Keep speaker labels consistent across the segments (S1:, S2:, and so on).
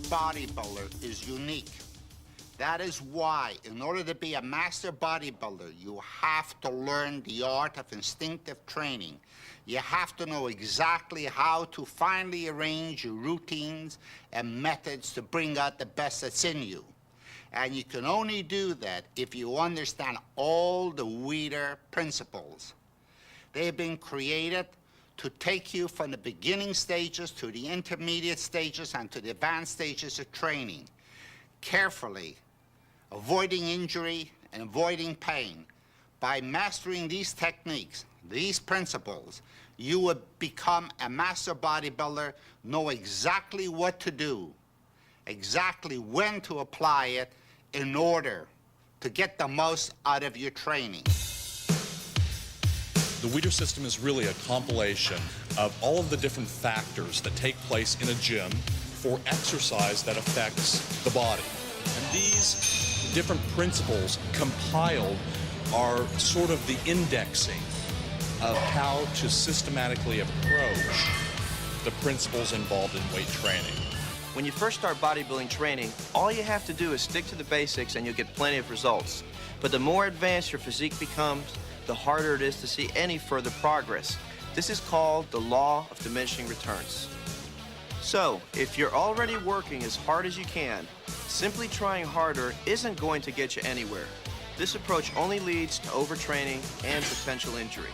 S1: bodybuilder is unique. That is why, in order to be a master bodybuilder, you have to learn the art of instinctive training. You have to know exactly how to finely arrange your routines and methods to bring out the best that's in you. And you can only do that if you understand all the Weider principles. They've been created to take you from the beginning stages to the intermediate stages and to the advanced stages of training, carefully, avoiding injury and avoiding pain. By mastering these techniques, these principles, you will become a master bodybuilder, know exactly what to do, exactly when to apply it in order to get the most out of your training.
S2: The Weider system is really a compilation of all of the different factors that take place in a gym for exercise that affects the body. And these different principles compiled are sort of the indexing of how to systematically approach the principles involved in weight training.
S3: When you first start bodybuilding training, all you have to do is stick to the basics and you'll get plenty of results. But the more advanced your physique becomes, the harder it is to see any further progress. This is called the law of diminishing returns. So, if you're already working as hard as you can, simply trying harder isn't going to get you anywhere. This approach only leads to overtraining and potential injury.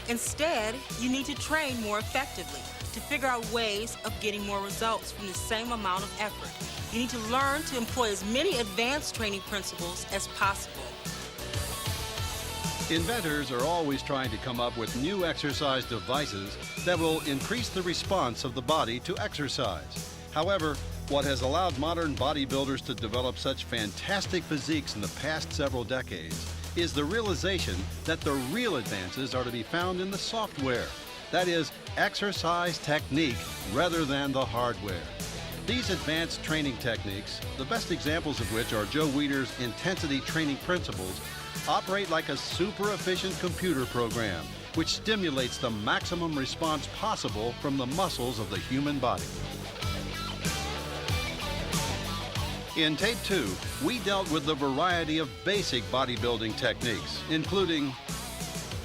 S4: Instead, you need to train more effectively to figure out ways of getting more results from the same amount of effort. You need to learn to employ as many advanced training principles as possible.
S5: Inventors are always trying to come up with new exercise devices that will increase the response of the body to exercise. However, what has allowed modern bodybuilders to develop such fantastic physiques in the past several decades is the realization that the real advances are to be found in the software. That is, exercise technique rather than the hardware. These advanced training techniques, the best examples of which are Joe Weider's intensity training principles, operate like a super efficient computer program which stimulates the maximum response possible from the muscles of the human body. In Tape 2, we dealt with the variety of basic bodybuilding techniques, including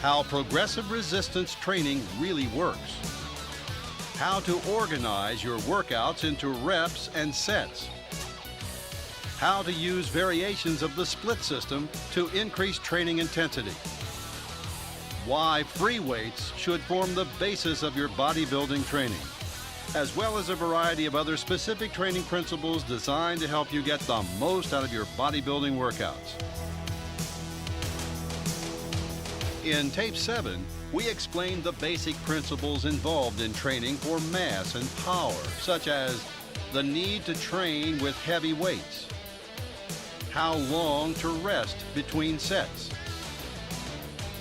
S5: how progressive resistance training really works, how to organize your workouts into reps and sets, how to use variations of the split system to increase training intensity, why free weights should form the basis of your bodybuilding training, as well as a variety of other specific training principles designed to help you get the most out of your bodybuilding workouts. In Tape 7, we explained the basic principles involved in training for mass and power, such as the need to train with heavy weights, how long to rest between sets,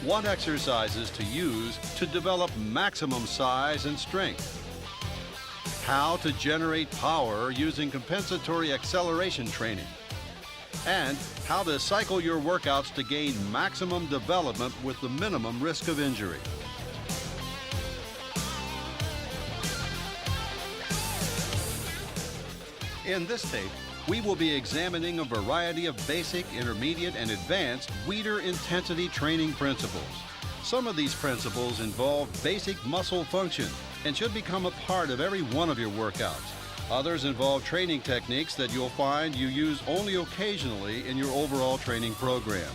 S5: what exercises to use to develop maximum size and strength, how to generate power using compensatory acceleration training, and how to cycle your workouts to gain maximum development with the minimum risk of injury. In this tape, we will be examining a variety of basic, intermediate, and advanced Weider intensity training principles. Some of these principles involve basic muscle function and should become a part of every one of your workouts. Others involve training techniques that you'll find you use only occasionally in your overall training program.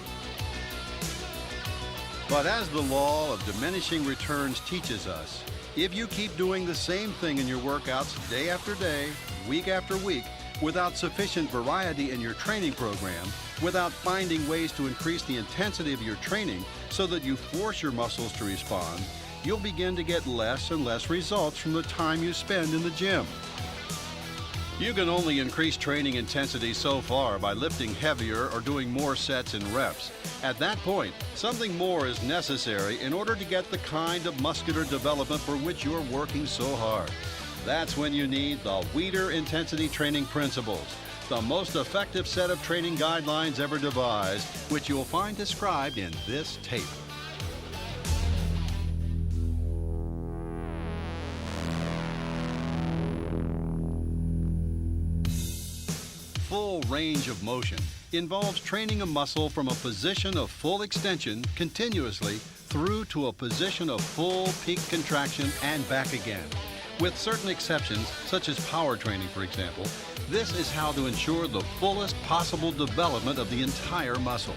S5: But as the law of diminishing returns teaches us, if you keep doing the same thing in your workouts day after day, week after week, without sufficient variety in your training program, without finding ways to increase the intensity of your training so that you force your muscles to respond, you'll begin to get less and less results from the time you spend in the gym. You can only increase training intensity so far by lifting heavier or doing more sets and reps. At that point, something more is necessary in order to get the kind of muscular development for which you're working so hard. That's when you need the Weider Intensity Training Principles, the most effective set of training guidelines ever devised, which you'll find described in this tape. range of motion involves training a muscle from a position of full extension continuously through to a position of full peak contraction and back again. With certain exceptions, such as power training, for example, this is how to ensure the fullest possible development of the entire muscle.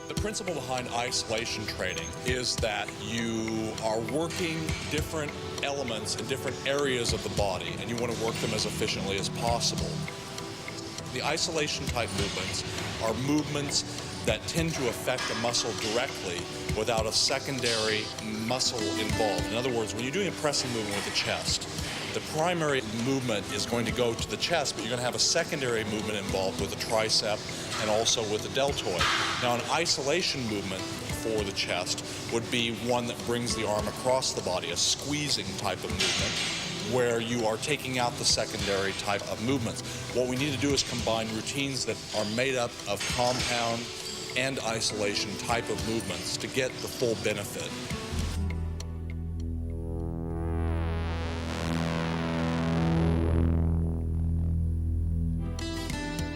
S2: The principle behind isolation training is that you are working different elements in different areas of the body, and you want to work them as efficiently as possible. The isolation type movements are movements that tend to affect a muscle directly without a secondary muscle involved. In other words, when you're doing a pressing movement with the chest, the primary movement is going to go to the chest, but you're going to have a secondary movement involved with the tricep and also with the deltoid. Now, an isolation movement for the chest would be one that brings the arm across the body, a squeezing type of movement, where you are taking out the secondary type of movements. What we need to do is combine routines that are made up of compound and isolation type of movements to get the full benefit.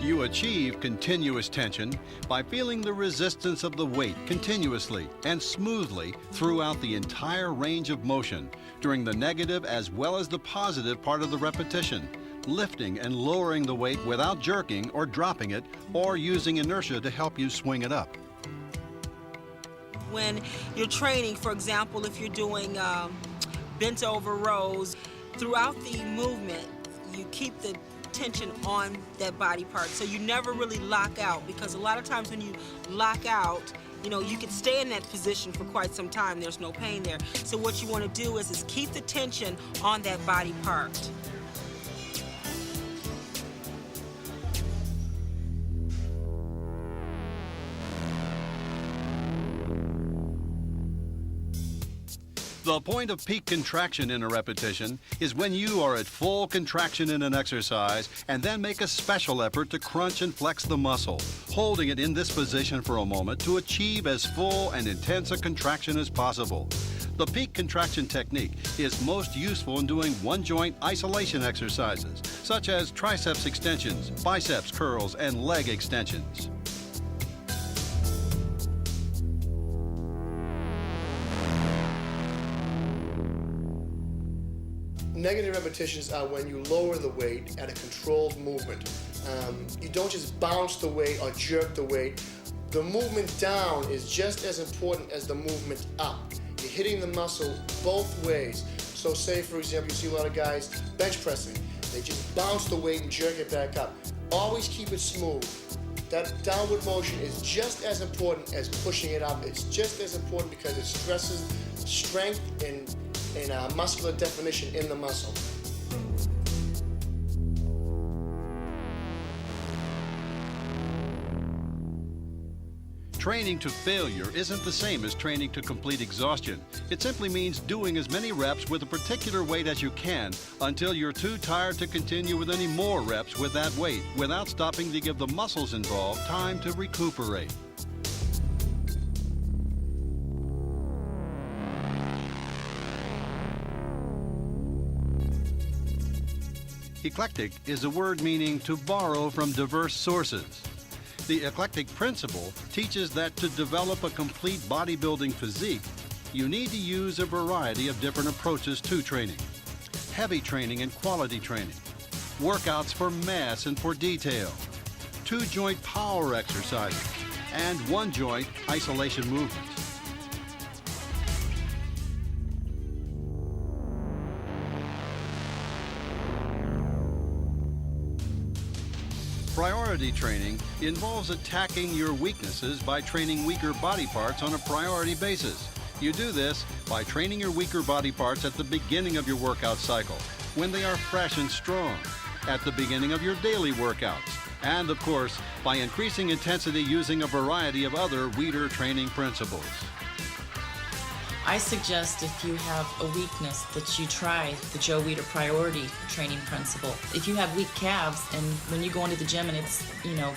S5: You achieve continuous tension by feeling the resistance of the weight continuously and smoothly throughout the entire range of motion during the negative as well as the positive part of the repetition, lifting and lowering the weight without jerking or dropping it or using inertia to help you swing it up.
S4: When you're training, for example, if you're doing bent over rows, throughout the movement, you keep the tension on that body part, so you never really lock out, because a lot of times when you lock out, you can stay in that position for quite some time. There's no pain there. So what you want to do is keep the tension on that body part.
S5: The point of peak contraction in a repetition is when you are at full contraction in an exercise and then make a special effort to crunch and flex the muscle, holding it in this position for a moment to achieve as full and intense a contraction as possible. The peak contraction technique is most useful in doing one-joint isolation exercises, such as triceps extensions, biceps curls, and leg extensions.
S6: Negative repetitions are when you lower the weight at a controlled movement. You don't just bounce the weight or jerk the weight. The movement down is just as important as the movement up. You're hitting the muscle both ways. So say, for example, you see a lot of guys bench pressing. They just bounce the weight and jerk it back up. Always keep it smooth. That downward motion is just as important as pushing it up. It's just as important because it stresses strength and muscular definition in the muscle.
S5: Training to failure isn't the same as training to complete exhaustion. It simply means doing as many reps with a particular weight as you can until you're too tired to continue with any more reps with that weight without stopping to give the muscles involved time to recuperate. Eclectic is a word meaning to borrow from diverse sources. The eclectic principle teaches that to develop a complete bodybuilding physique, you need to use a variety of different approaches to training. Heavy training and quality training, workouts for mass and for detail, two-joint power exercises, and one-joint isolation movements. Priority training involves attacking your weaknesses by training weaker body parts on a priority basis. You do this by training your weaker body parts at the beginning of your workout cycle, when they are fresh and strong, at the beginning of your daily workouts, and of course, by increasing intensity using a variety of other Weider training principles.
S7: I suggest if you have a weakness that you try the Joe Weider priority training principle. If you have weak calves and when you go into the gym and it's,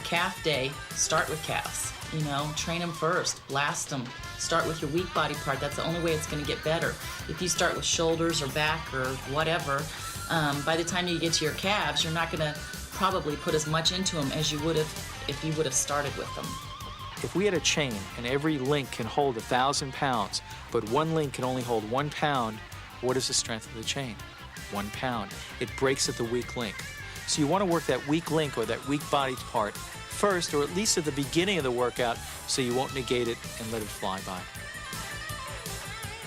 S7: calf day, start with calves. You know, train them first, blast them. Start with your weak body part. That's the only way it's going to get better. If you start with shoulders or back or whatever, by the time you get to your calves, you're not going to probably put as much into them as you would have if you would have started with them.
S8: If we had a chain and every link can hold 1,000 pounds, but one link can only hold 1 pound, what is the strength of the chain? 1 pound. It breaks at the weak link. So you want to work that weak link or that weak body part first, or at least at the beginning of the workout, so you won't negate it and let it fly by.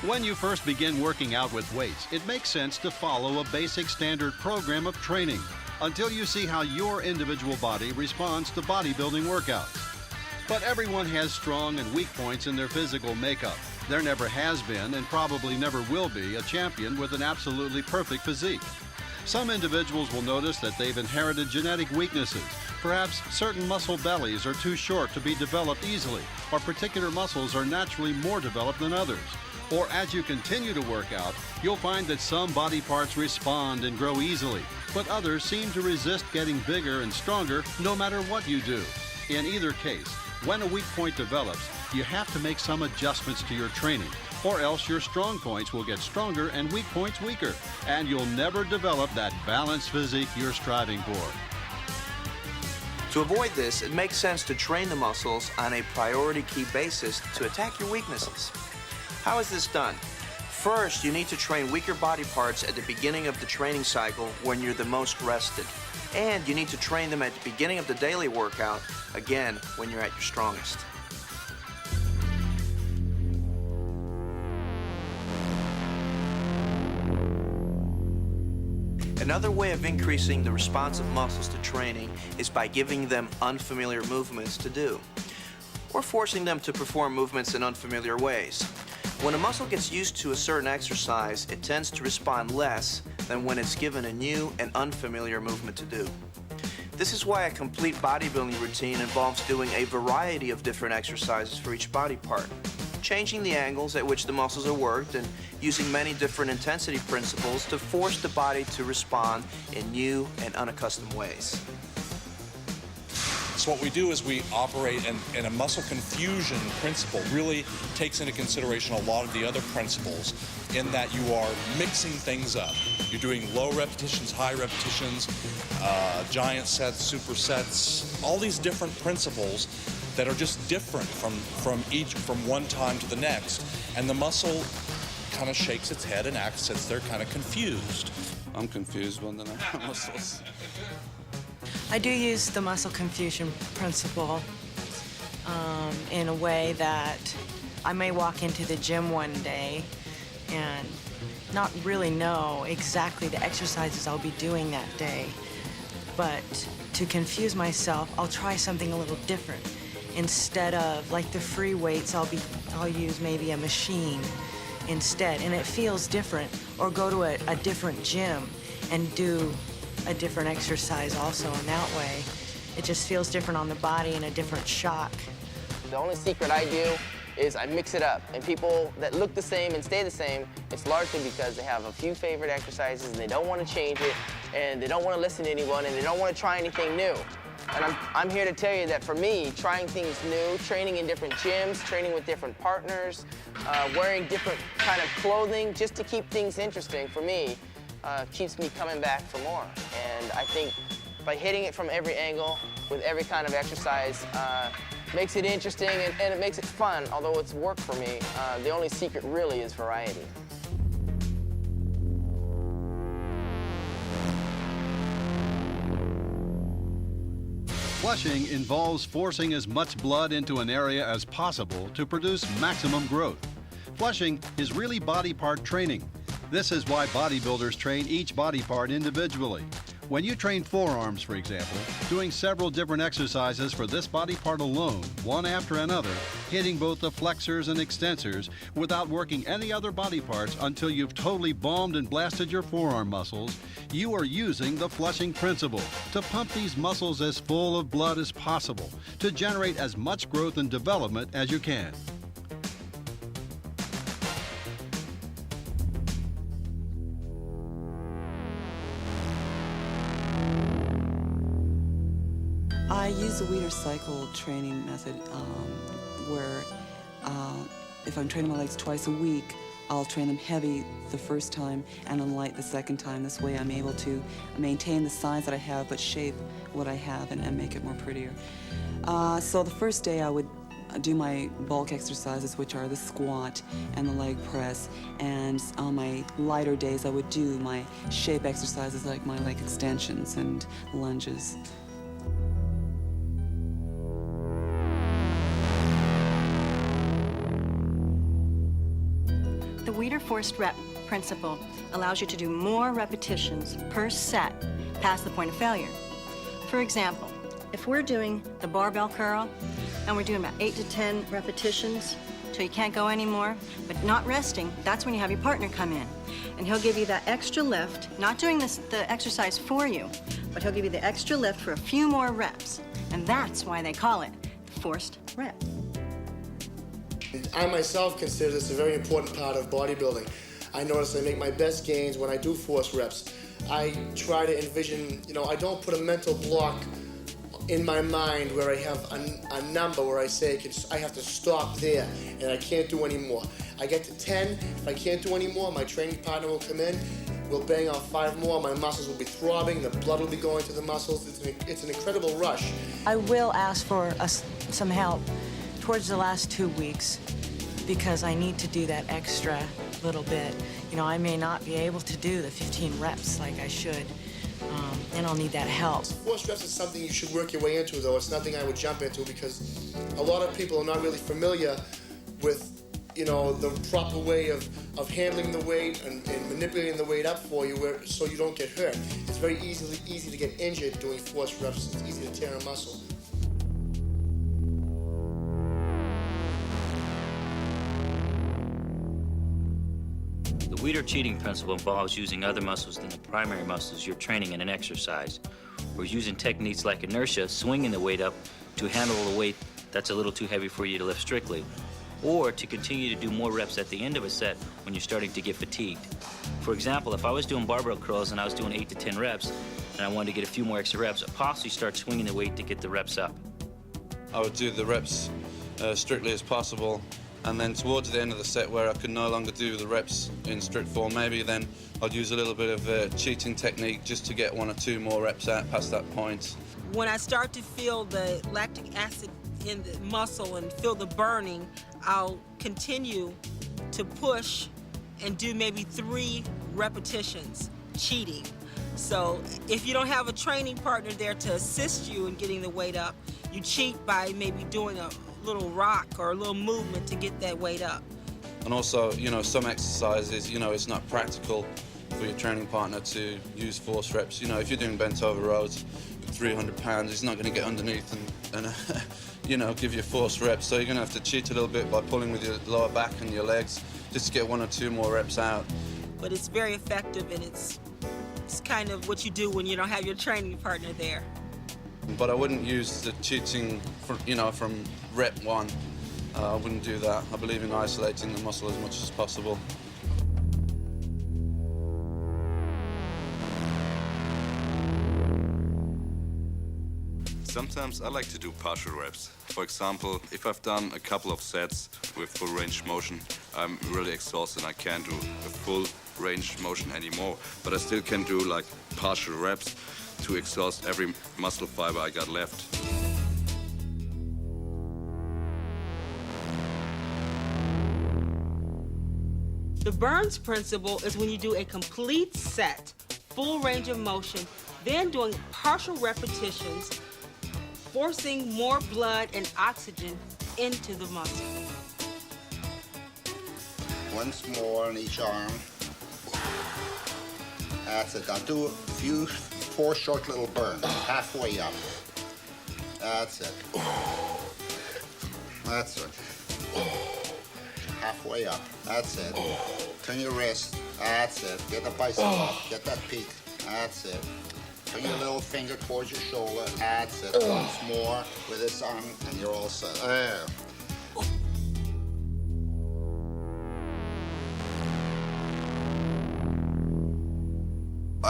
S5: When you first begin working out with weights, it makes sense to follow a basic standard program of training until you see how your individual body responds to bodybuilding workouts. But everyone has strong and weak points in their physical makeup. There never has been and probably never will be a champion with an absolutely perfect physique. Some individuals will notice that they've inherited genetic weaknesses. Perhaps certain muscle bellies are too short to be developed easily, or particular muscles are naturally more developed than others. Or as you continue to work out, you'll find that some body parts respond and grow easily, but others seem to resist getting bigger and stronger no matter what you do. In either case, when a weak point develops, you have to make some adjustments to your training, or else your strong points will get stronger and weak points weaker, and you'll never develop that balanced physique you're striving for.
S3: To avoid this, it makes sense to train the muscles on a priority key basis to attack your weaknesses. How is this done? First, you need to train weaker body parts at the beginning of the training cycle when you're the most rested. And you need to train them at the beginning of the daily workout, again, when you're at your strongest. Another way of increasing the responsive muscles to training is by giving them unfamiliar movements to do, or forcing them to perform movements in unfamiliar ways. When a muscle gets used to a certain exercise, it tends to respond less than when it's given a new and unfamiliar movement to do. This is why a complete bodybuilding routine involves doing a variety of different exercises for each body part, changing the angles at which the muscles are worked, and using many different intensity principles to force the body to respond in new and unaccustomed ways.
S2: So what we do is we operate in a muscle confusion principle. Really takes into consideration a lot of the other principles in that you are mixing things up. You're doing low repetitions, high repetitions, giant sets, supersets, all these different principles that are just different from one time to the next. And the muscle kind of shakes its head and acts as they're kind of confused.
S9: I'm confused when the muscles.
S10: I do use the muscle confusion principle in a way that I may walk into the gym one day and not really know exactly the exercises I'll be doing that day. But to confuse myself, I'll try something a little different. Instead of, like the free weights, I'll use maybe a machine instead, and it feels different. Or go to a different gym and do a different exercise also in that way. It just feels different on the body and a different shock.
S11: The only secret I do is I mix it up. And people that look the same and stay the same, it's largely because they have a few favorite exercises and they don't want to change it, and they don't want to listen to anyone, and they don't want to try anything new. And I'm here to tell you that for me, trying things new, training in different gyms, training with different partners, wearing different kind of clothing just to keep things interesting, for me, keeps me coming back for more. And I think by hitting it from every angle with every kind of exercise makes it interesting and it makes it fun, although it's work for me. The only secret really is variety.
S5: Flushing involves forcing as much blood into an area as possible to produce maximum growth. Flushing is really body part training. This is why bodybuilders train each body part individually. When you train forearms, for example, doing several different exercises for this body part alone, one after another, hitting both the flexors and extensors without working any other body parts until you've totally bombed and blasted your forearm muscles, you are using the flushing principle to pump these muscles as full of blood as possible to generate as much growth and development as you can.
S12: I use the Weider cycle training method where if I'm training my legs twice a week, I'll train them heavy the first time and then light the second time. This way I'm able to maintain the size that I have but shape what I have and make it more prettier. So the first day I would do my bulk exercises, which are the squat and the leg press, and on my lighter days I would do my shape exercises like my leg extensions and lunges.
S13: The Weider forced rep principle allows you to do more repetitions per set past the point of failure. For example, if we're doing the barbell curl and we're doing about 8 to 10 repetitions till you can't go anymore, but not resting, that's when you have your partner come in. And he'll give you that extra lift, not doing the exercise for you, but he'll give you the extra lift for a few more reps. And that's why they call it the forced rep.
S6: I myself consider this a very important part of bodybuilding. I notice I make my best gains when I do force reps. I try to envision, I don't put a mental block in my mind where I have a number where I say I have to stop there and I can't do any more. I get to 10, if I can't do any more, my training partner will come in, we'll bang out 5 more, my muscles will be throbbing, the blood will be going to the muscles. It's an incredible rush.
S10: I will ask for some help towards the last 2 weeks because I need to do that extra little bit. I may not be able to do the 15 reps like I should, and I'll need that help.
S6: Force reps is something you should work your way into, though. It's nothing I would jump into because a lot of people are not really familiar with, the proper way of handling the weight and manipulating the weight up for you so you don't get hurt. It's very easy to get injured doing force reps. It's easy to tear a muscle.
S14: The Weider cheating principle involves using other muscles than the primary muscles you're training in an exercise, or using techniques like inertia, swinging the weight up to handle the weight that's a little too heavy for you to lift strictly, or to continue to do more reps at the end of a set when you're starting to get fatigued. For example, if I was doing barbell curls and I was doing 8 to 10 reps, and I wanted to get a few more extra reps, I'd possibly start swinging the weight to get the reps up.
S9: I would do the reps strictly as possible, and then towards the end of the set where I could no longer do the reps in strict form, maybe then I'd use a little bit of cheating technique just to get 1 or 2 more reps out past that point.
S4: When I start to feel the lactic acid in the muscle and feel the burning, I'll continue to push and do maybe 3 repetitions, cheating. So if you don't have a training partner there to assist you in getting the weight up, you cheat by maybe doing a little rock or a little movement to get that weight up.
S9: And also, some exercises, it's not practical for your training partner to use force reps. If you're doing bent over rows with 300 pounds, he's not going to get underneath and give you force reps. So you're going to have to cheat a little bit by pulling with your lower back and your legs just to get 1 or 2 more reps out.
S4: But it's very effective, and it's kind of what you do when you don't have your training partner there.
S9: But I wouldn't use the cheating, from rep 1. I wouldn't do that. I believe in isolating the muscle as much as possible.
S15: Sometimes I like to do partial reps. For example, if I've done a couple of sets with full range motion, I'm really exhausted and I can't do a full range motion anymore. But I still can do like partial reps to exhaust every muscle fiber I got left.
S4: The Burns principle is when you do a complete set, full range of motion, then doing partial repetitions, forcing more blood and oxygen into the muscle.
S1: Once more on each arm. That's it. I'll do 4 short little burns, halfway up. That's it. That's it. Halfway up. That's it. Turn your wrist. That's it. Get the bicep up. Get that peak. That's it. Turn your little finger towards your shoulder. That's it. Once more with this arm, and you're all set. There.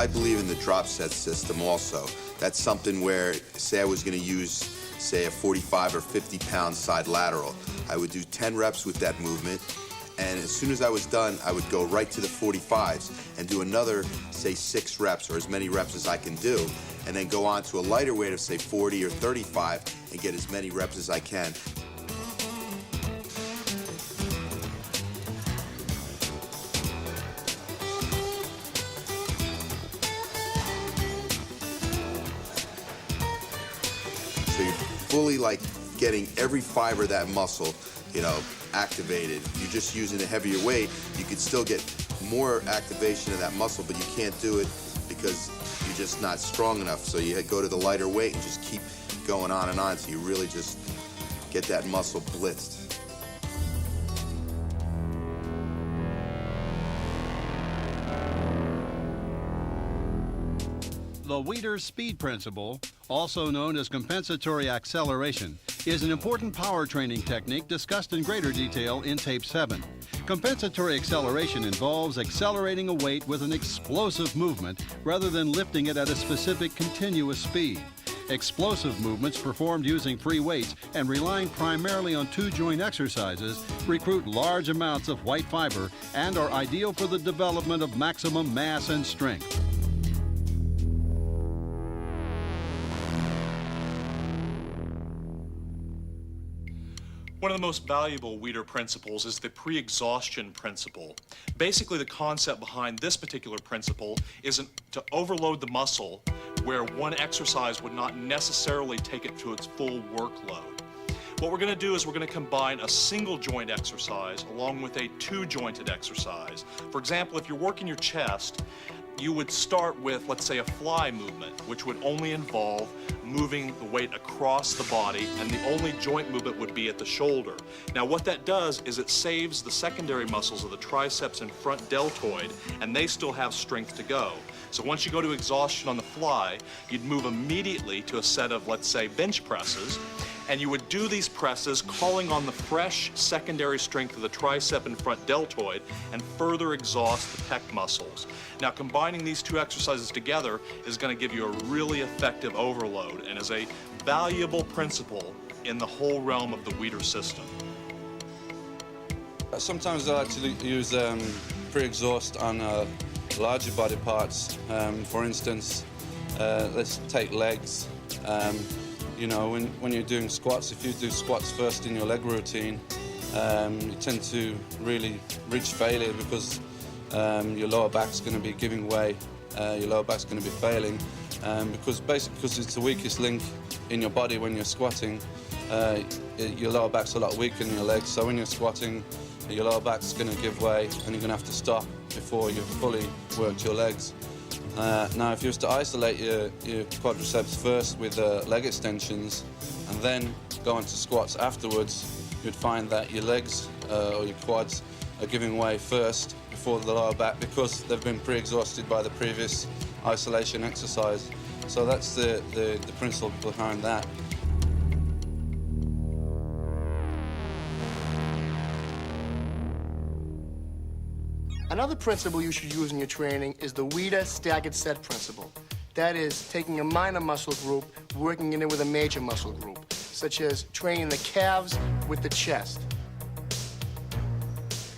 S16: I believe in the drop set system also. That's something where, say I was going to use, say, a 45 or 50-pound side lateral. I would do 10 reps with that movement, and as soon as I was done, I would go right to the 45s and do another, say, 6 reps or as many reps as I can do, and then go on to a lighter weight of, say, 40 or 35 and get as many reps as I can. So you're fully like getting every fiber of that muscle, you know, activated. If you're just using a heavier weight, you could still get more activation of that muscle, but you can't do it because you're just not strong enough. So you go to the lighter weight and just keep going on and on so you really just get that muscle blitzed.
S5: The Weider speed principle, also known as compensatory acceleration, is an important power training technique discussed in greater detail in Tape 7. Compensatory acceleration involves accelerating a weight with an explosive movement rather than lifting it at a specific continuous speed. Explosive movements performed using free weights and relying primarily on two-joint exercises recruit large amounts of white fiber and are ideal for the development of maximum mass and strength.
S2: One of the most valuable Weider principles is the pre-exhaustion principle. Basically, the concept behind this particular principle isn't to overload the muscle where one exercise would not necessarily take it to its full workload. What we're going to do is we're going to combine a single joint exercise along with a two-jointed exercise. For example, if you're working your chest, you would start with, let's say, a fly movement, which would only involve moving the weight across the body, and the only joint movement would be at the shoulder. Now, what that does is it saves the secondary muscles of the triceps and front deltoid, and they still have strength to go. So once you go to exhaustion on the fly, you'd move immediately to a set of, let's say, bench presses, and you would do these presses calling on the fresh secondary strength of the tricep and front deltoid and further exhaust the pec muscles. Now, combining these two exercises together is going to give you a really effective overload and is a valuable principle in the whole realm of the Weider system.
S9: Sometimes I like to use pre-exhaust on larger body parts. For instance, let's take legs. You know, when you're doing squats, if you do squats first in your leg routine, you tend to really reach failure because your lower back's going to be giving way, your lower back's going to be failing, because it's the weakest link in your body when you're squatting. Your lower back's a lot weaker than your legs, so when you're squatting, your lower back's going to give way and you're going to have to stop before you've fully worked your legs. Now, if you was to isolate your quadriceps first with leg extensions and then go into squats afterwards, you'd find that your legs or your quads are giving way first before the lower back because they've been pre-exhausted by the previous isolation exercise. So that's the principle behind that.
S6: Another principle you should use in your training is the Weider staggered set principle. That is, taking a minor muscle group, working it in with a major muscle group, such as training the calves with the chest.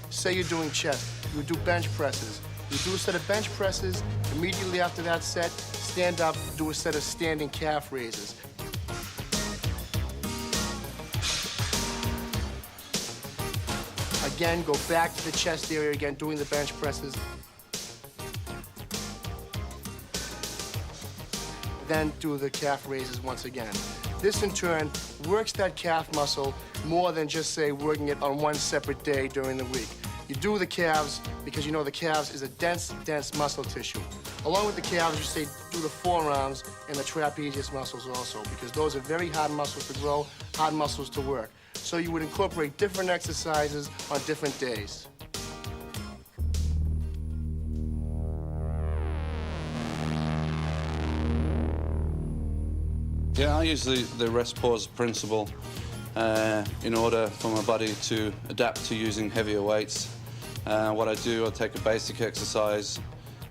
S6: Say you're doing chest, you would do bench presses. You do a set of bench presses, immediately after that set, stand up, do a set of standing calf raises. Again, go back to the chest area again, doing the bench presses. Then do the calf raises once again. This, in turn, works that calf muscle more than just, say, working it on one separate day during the week. You do the calves because you know the calves is a dense muscle tissue. Along with the calves, you say do the forearms and the trapezius muscles also, because those are very hard muscles to grow, hard muscles to work. So you would incorporate different exercises on different days.
S9: Yeah, I use the rest pause principle in order for my body to adapt to using heavier weights. What I do, I take a basic exercise,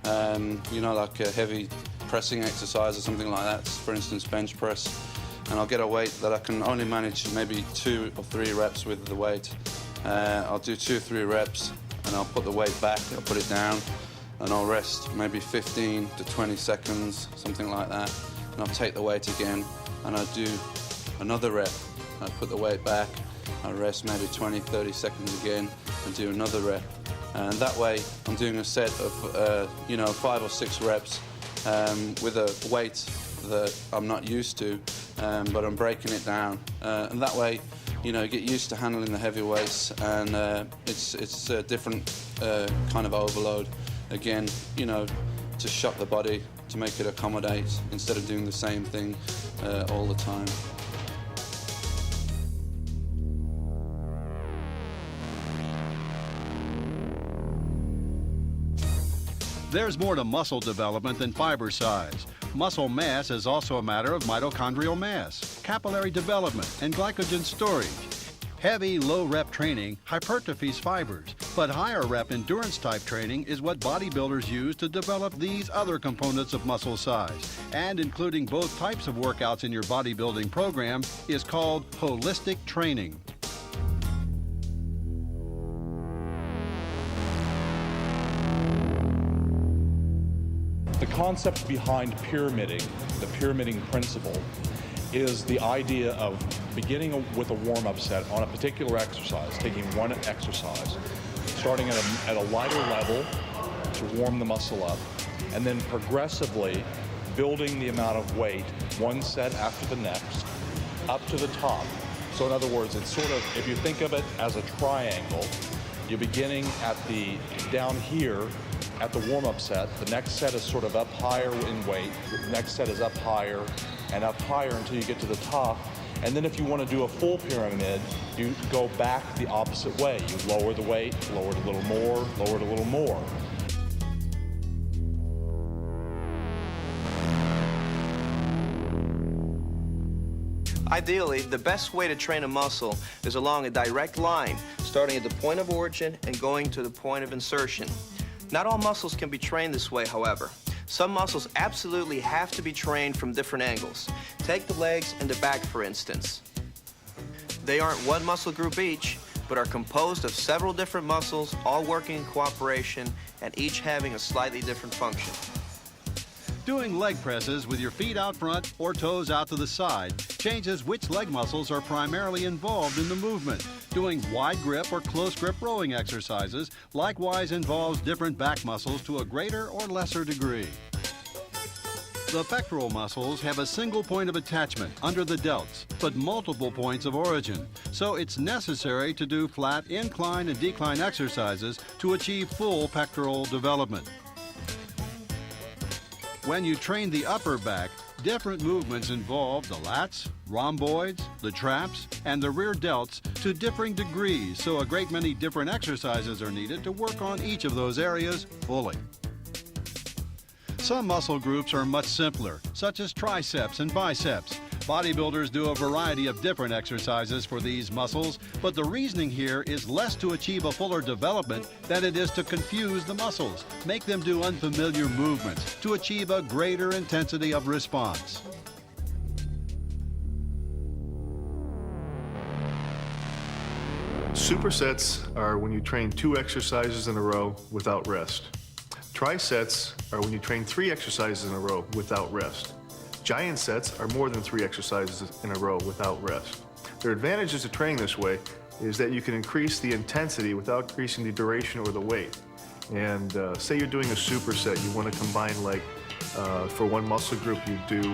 S9: you know, like a heavy pressing exercise or something like that, for instance, bench press. And I'll get a weight that I can only manage maybe 2 or 3 reps with the weight. I'll do 2 or 3 reps, and I'll put the weight back, I'll put it down, and I'll rest maybe 15 to 20 seconds, something like that. And I'll take the weight again, and I'll do another rep. I'll put the weight back, I'll rest maybe 20, 30 seconds again, and do another rep. And that way, I'm doing a set of, you know, 5 or 6 reps with a weight that I'm not used to, but I'm breaking it down. And that way, you know, get used to handling the heavy weights, and it's a different kind of overload. Again, you know, to shock the body, to make it accommodate, instead of doing the same thing all the time.
S5: There's more to muscle development than fiber size. Muscle mass is also a matter of mitochondrial mass, capillary development, and glycogen storage. Heavy, low-rep training hypertrophies fibers, but higher rep endurance-type training is what bodybuilders use to develop these other components of muscle size. And including both types of workouts in your bodybuilding program is called holistic training.
S2: The concept behind pyramiding, the pyramiding principle, is the idea of beginning with a warm-up set on a particular exercise, taking one exercise, starting at a lighter level to warm the muscle up, and then progressively building the amount of weight, one set after the next, up to the top. So in other words, it's sort of, if you think of it as a triangle, you're beginning at the, down here, at the warm-up set. The next set is sort of up higher in weight. The next set is up higher and up higher until you get to the top. And then if you want to do a full pyramid, you go back the opposite way. You lower the weight, lower it a little more, lower it a little more.
S3: Ideally, the best way to train a muscle is along a direct line, starting at the point of origin and going to the point of insertion. Not all muscles can be trained this way, however. Some muscles absolutely have to be trained from different angles. Take the legs and the back, for instance. They aren't one muscle group each, but are composed of several different muscles, all working in cooperation and each having a slightly different function.
S5: Doing leg presses with your feet out front or toes out to the side changes which leg muscles are primarily involved in the movement. Doing wide grip or close grip rowing exercises likewise involves different back muscles to a greater or lesser degree. The pectoral muscles have a single point of attachment under the delts, but multiple points of origin. So it's necessary to do flat incline and decline exercises to achieve full pectoral development. When you train the upper back, different movements involve the lats, rhomboids, the traps, and the rear delts to differing degrees, so a great many different exercises are needed to work on each of those areas fully. Some muscle groups are much simpler, such as triceps and biceps. Bodybuilders do a variety of different exercises for these muscles, but the reasoning here is less to achieve a fuller development than it is to confuse the muscles, make them do unfamiliar movements, to achieve a greater intensity of response.
S17: Supersets are when you train 2 exercises in a row without rest. Trisets are when you train 3 exercises in a row without rest. Giant sets are more than 3 exercises in a row without rest. Their advantages to training this way is that you can increase the intensity without increasing the duration or the weight. And say you're doing a superset, you want to combine, like for one muscle group, you do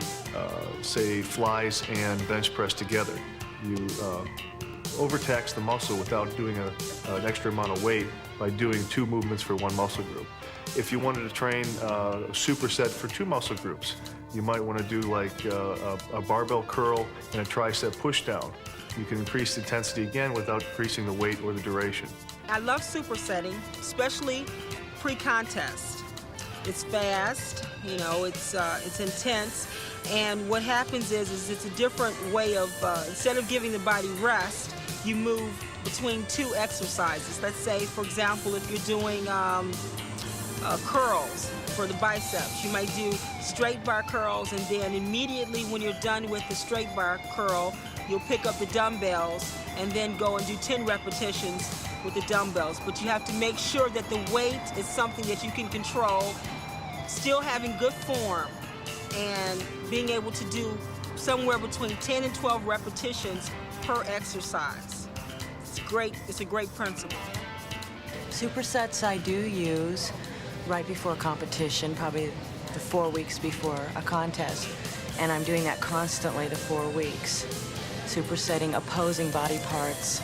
S17: say flies and bench press together. You overtax the muscle without doing an extra amount of weight by doing 2 movements for one muscle group. If you wanted to train a superset for 2 muscle groups, you might want to do like a barbell curl and a tricep push down. You can increase the intensity again without increasing the weight or the duration.
S4: I love supersetting, especially pre-contest. It's fast, you know, it's intense, and what happens is it's a different way of, instead of giving the body rest, you move between 2 exercises. Let's say, for example, if you're doing curls for the biceps. You might do straight bar curls, and then immediately when you're done with the straight bar curl, you'll pick up the dumbbells and then go and do 10 repetitions with the dumbbells. But you have to make sure that the weight is something that you can control, still having good form, and being able to do somewhere between 10 and 12 repetitions per exercise. It's great. It's a great principle.
S10: Supersets I do use right before competition, probably the 4 weeks before a contest, and I'm doing that constantly the 4 weeks. Supersetting opposing body parts.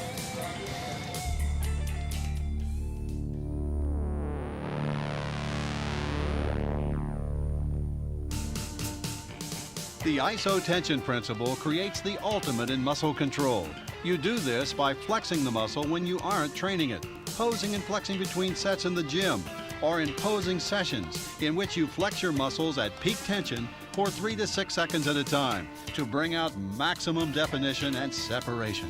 S5: The isotension principle creates the ultimate in muscle control. You do this by flexing the muscle when you aren't training it, posing and flexing between sets in the gym, or in posing sessions in which you flex your muscles at peak tension for 3 to 6 seconds at a time to bring out maximum definition and separation.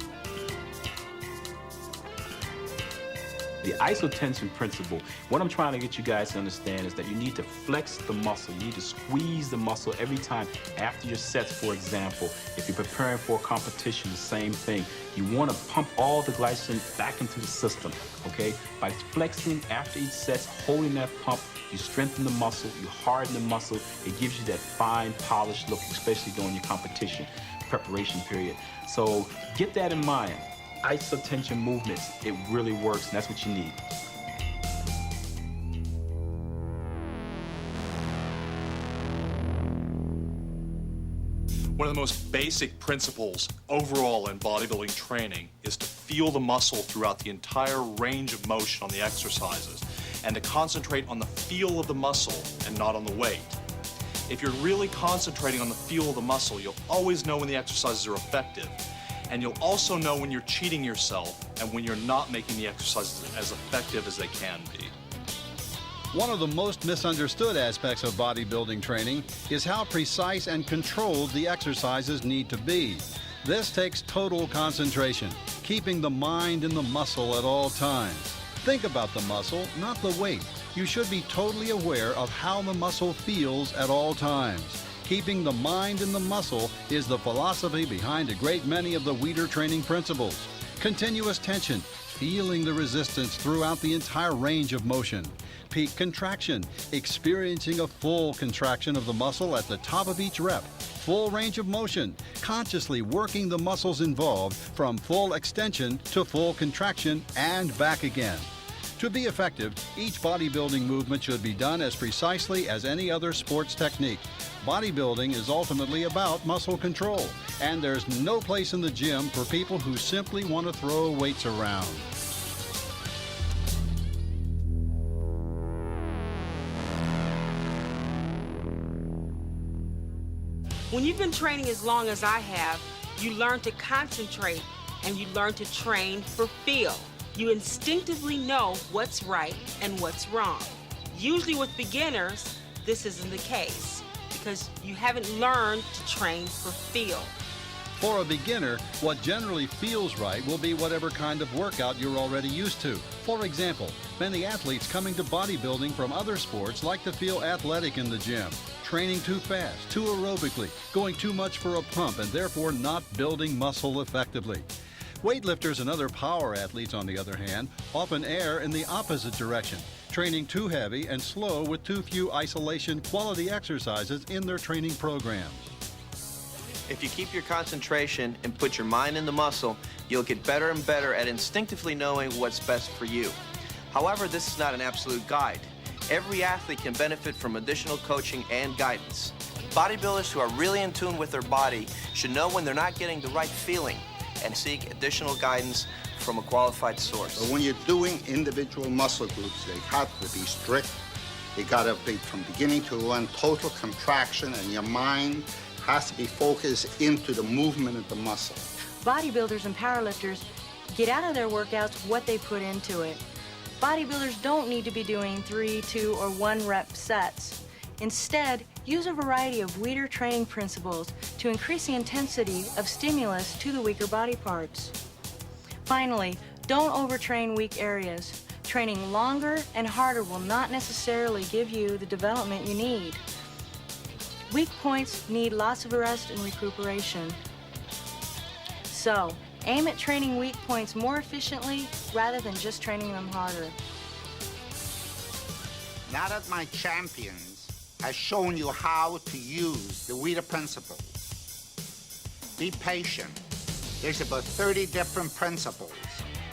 S18: The isotension principle, what I'm trying to get you guys to understand is that you need to flex the muscle. You need to squeeze the muscle every time after your sets, for example. If you're preparing for a competition, the same thing. You want to pump all the glycogen back into the system, okay? By flexing after each set, holding that pump, you strengthen the muscle, you harden the muscle. It gives you that fine, polished look, especially during your competition preparation period. So get that in mind. Isotension movements, it really works, and that's what you need.
S2: One of the most basic principles overall in bodybuilding training is to feel the muscle throughout the entire range of motion on the exercises, and to concentrate on the feel of the muscle and not on the weight. If you're really concentrating on the feel of the muscle, you'll always know when the exercises are effective. And you'll also know when you're cheating yourself and when you're not making the exercises as effective as they can be.
S5: One of the most misunderstood aspects of bodybuilding training is how precise and controlled the exercises need to be. This takes total concentration, keeping the mind in the muscle at all times. Think about the muscle, not the weight. You should be totally aware of how the muscle feels at all times. Keeping the mind in the muscle is the philosophy behind a great many of the Weider training principles. Continuous tension, feeling the resistance throughout the entire range of motion. Peak contraction, experiencing a full contraction of the muscle at the top of each rep. Full range of motion, consciously working the muscles involved from full extension to full contraction and back again. To be effective, each bodybuilding movement should be done as precisely as any other sports technique. Bodybuilding is ultimately about muscle control, and there's no place in the gym for people who simply want to throw weights around.
S4: When you've been training as long as I have, you learn to concentrate and you learn to train for feel. You instinctively know what's right and what's wrong. Usually with beginners, this isn't the case because you haven't learned to train for feel.
S5: For a beginner, what generally feels right will be whatever kind of workout you're already used to. For example, many athletes coming to bodybuilding from other sports like to feel athletic in the gym, training too fast, too aerobically, going too much for a pump, and therefore not building muscle effectively. Weightlifters and other power athletes, on the other hand, often err in the opposite direction, training too heavy and slow with too few isolation quality exercises in their training programs.
S3: If you keep your concentration and put your mind in the muscle, you'll get better and better at instinctively knowing what's best for you. However, this is not an absolute guide. Every athlete can benefit from additional coaching and guidance. Bodybuilders who are really in tune with their body should know when they're not getting the right feeling and seek additional guidance from a qualified source.
S1: But when you're doing individual muscle groups, they have to be strict. They gotta be from beginning to end total contraction, and your mind has to be focused into the movement of the muscle.
S13: Bodybuilders and powerlifters get out of their workouts what they put into it. Bodybuilders don't need to be doing 3, 2, or 1 rep sets. Instead, use a variety of Weider training principles to increase the intensity of stimulus to the weaker body parts. Finally, don't overtrain weak areas.
S10: training longer and harder will not necessarily give you the development you need. Weak points need lots of rest and recuperation. So, aim at training weak points more efficiently rather than just training them harder.
S1: Now that my champions has shown you how to use the Weider principle, be patient. There's about 30 different principles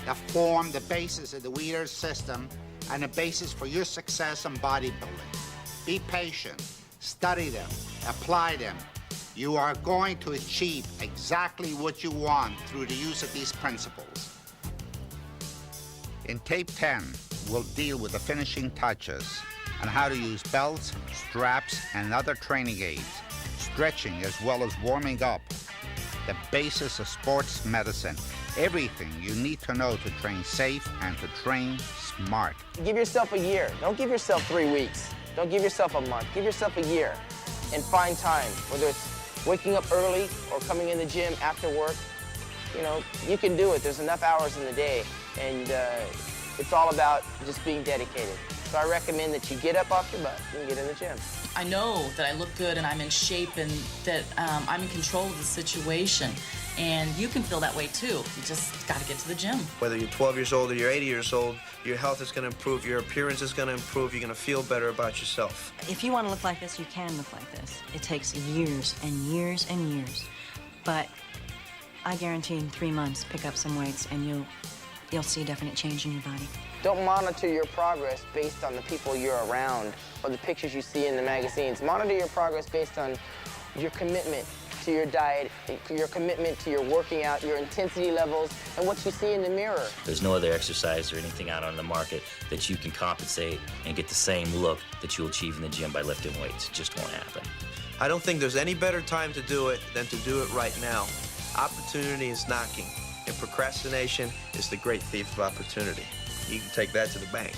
S1: that form the basis of the Weider system and the basis for your success in bodybuilding. Be patient, study them, apply them. You are going to achieve exactly what you want through the use of these principles. In tape 10, we'll deal with the finishing touches and how to use belts, straps, and other training aids, stretching as well as warming up, the basis of sports medicine, everything you need to know to train safe and to train smart.
S11: Give yourself a year. Don't give yourself 3 weeks. Don't give yourself a month. Give yourself a year and find time, whether it's waking up early or coming in the gym after work. You know, you can do it. There's enough hours in the day, and it's all about just being dedicated. So I recommend that you get up off your butt and get in the gym.
S7: I know that I look good and I'm in shape and that I'm in control of the situation. And you can feel that way too. You just got to get to the gym.
S3: Whether you're 12 years old or you're 80 years old, your health is going to improve, your appearance is going to improve, you're going to feel better about yourself.
S13: If you want to look like this, you can look like this. It takes years and years and years. But I guarantee in 3 months, pick up some weights and you'll see a definite change in your body.
S11: Don't monitor your progress based on the people you're around or the pictures you see in the magazines. Monitor your progress based on your commitment to your diet, your commitment to your working out, your intensity levels, and what you see in the mirror.
S14: There's no other exercise or anything out on the market that you can compensate and get the same look that you'll achieve in the gym by lifting weights. It just won't happen.
S3: I don't think there's any better time to do it than to do it right now. Opportunity is knocking, and procrastination is the great thief of opportunity. You can take that to the bank.